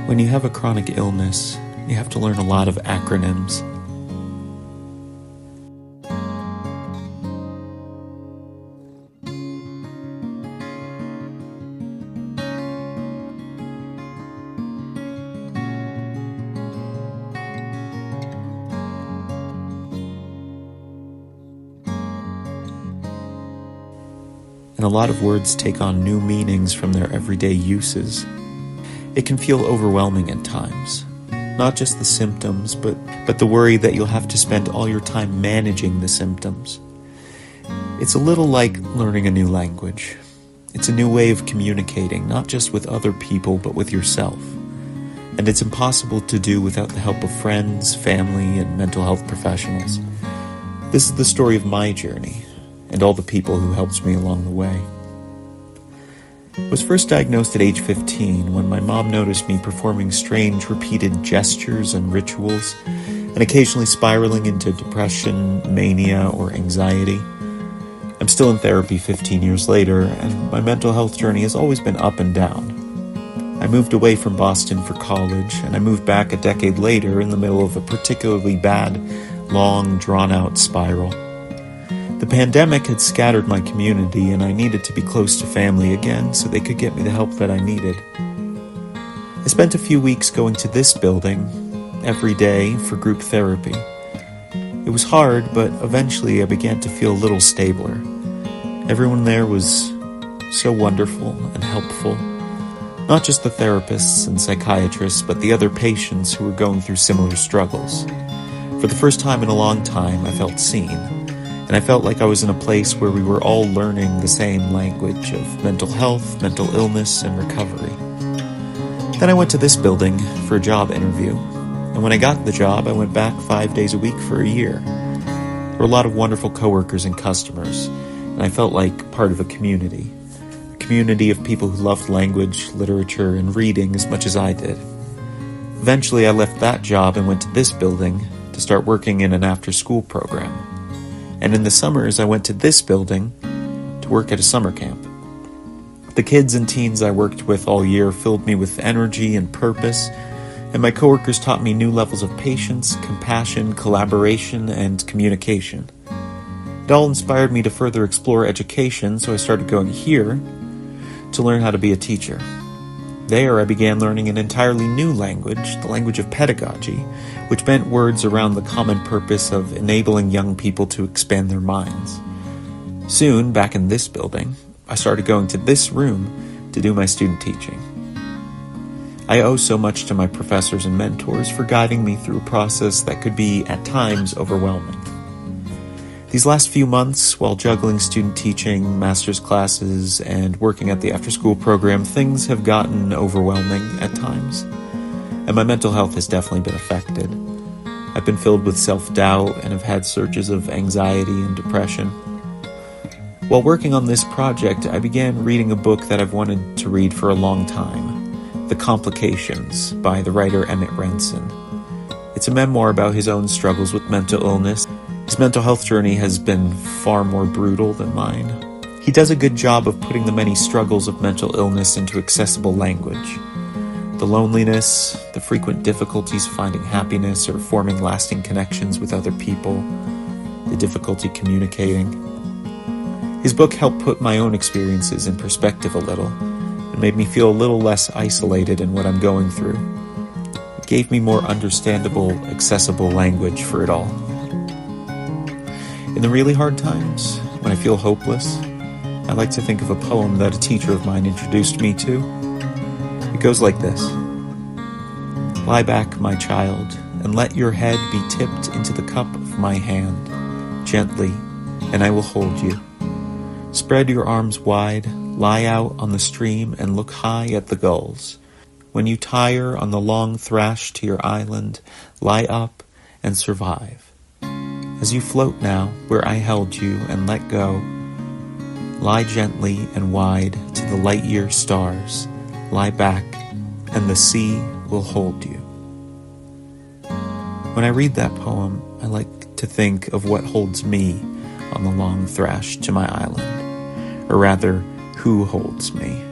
When you have a chronic illness, you have to learn a lot of acronyms. And a lot of words take on new meanings from their everyday uses. It can feel overwhelming at times. Not just the symptoms, but the worry that you'll have to spend all your time managing the symptoms. It's a little like learning a new language. It's a new way of communicating, not just with other people, but with yourself. And it's impossible to do without the help of friends, family, and mental health professionals. This is the story of my journey, and all the people who helped me along the way. I was first diagnosed at age 15 when my mom noticed me performing strange repeated gestures and rituals, and occasionally spiraling into depression, mania, or anxiety. I'm still in therapy 15 years later, and my mental health journey has always been up and down. I moved away from Boston for college, and I moved back a decade later in the middle of a particularly bad, long, drawn-out spiral. The pandemic had scattered my community, and I needed to be close to family again so they could get me the help that I needed. I spent a few weeks going to this building every day for group therapy. It was hard, but eventually I began to feel a little stabler. Everyone there was so wonderful and helpful. Not just the therapists and psychiatrists, but the other patients who were going through similar struggles. For the first time in a long time, I felt seen. And I felt like I was in a place where we were all learning the same language of mental health, mental illness, and recovery. Then I went to this building for a job interview. And when I got the job, I went back 5 days a week for a year. There were a lot of wonderful coworkers and customers, and I felt like part of a community of people who loved language, literature, and reading as much as I did. Eventually, I left that job and went to this building to start working in an after-school program. And in the summers, I went to this building to work at a summer camp. The kids and teens I worked with all year filled me with energy and purpose, and my coworkers taught me new levels of patience, compassion, collaboration, and communication. It all inspired me to further explore education, so I started going here to learn how to be a teacher. There, I began learning an entirely new language, the language of pedagogy, which meant words around the common purpose of enabling young people to expand their minds. Soon, back in this building, I started going to this room to do my student teaching. I owe so much to my professors and mentors for guiding me through a process that could be, at times, overwhelming. These last few months, while juggling student teaching, master's classes, and working at the after-school program, things have gotten overwhelming at times, and my mental health has definitely been affected. I've been filled with self-doubt and have had surges of anxiety and depression. While working on this project, I began reading a book that I've wanted to read for a long time, The Complications by the writer Emmett Renson. It's a memoir about his own struggles with mental illness. His mental health journey has been far more brutal than mine. He does a good job of putting the many struggles of mental illness into accessible language. The loneliness, the frequent difficulties finding happiness or forming lasting connections with other people, the difficulty communicating. His book helped put my own experiences in perspective a little, and made me feel a little less isolated in what I'm going through. It gave me more understandable, accessible language for it all. In the really hard times, when I feel hopeless, I like to think of a poem that a teacher of mine introduced me to. It goes like this. Lie back, my child, and let your head be tipped into the cup of my hand, gently, and I will hold you. Spread your arms wide, lie out on the stream, and look high at the gulls. When you tire on the long thrash to your island, lie up and survive. As you float now, where I held you and let go, lie gently and wide to the light-year stars, lie back, and the sea will hold you. When I read that poem, I like to think of what holds me on the long thrash to my island, or rather, who holds me.